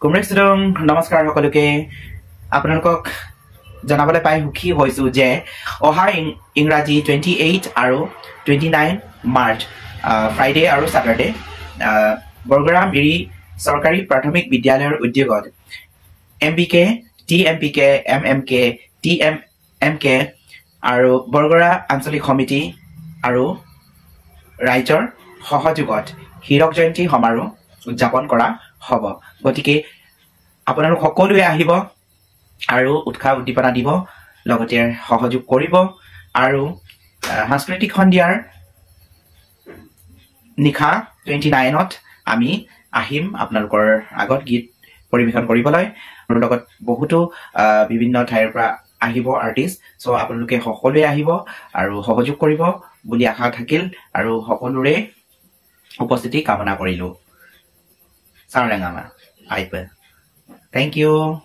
কুমৰেকচুদং নমস্কাৰ সকলোকে আপোনালোকক জনাবলৈ পাই সুখী হৈছো যে অহা ইংৰাজী 28 আৰু 29 মাৰ্চ ফ্ৰাইডে আৰু স্যাটাৰডে বৰগৰা মিৰি চৰকাৰী প্ৰাথমিক বিদ্যালয়ৰ উদ্যোগত এমবিকে টিএমপিকে এমএমকে টিএমএমকে আৰু বৰগৰা আঞ্চলিক সমিতি আৰু ৰাইজৰ সহযোগত হীৰক জয়ন্তী সমাৰোহ উদযাপন কৰা হ'ব গতিকে আপোনালোক সকলোৱে আহিব আৰু উৎসাহ উদ্দীপনা দিব লগতে সহযোগ কৰিব আৰু সাংস্কৃতিক সন্ধিয়াৰ নিশা 29ত আমি আহিম আপোনালোকৰ আগত গীত পৰিবেশন কৰিবলৈ আৰু লগত বহুতো বিভিন্ন ঠাইৰ পৰা আহিব আৰ্টিষ্ট সো আপোনালোকে সকলোৱে আহিব আৰু সহযোগ কৰিব বুলি আশা থাকিল আৰু সকলোৰে উপস্থিতি কামনা কৰিলো Sarangama. Thank you.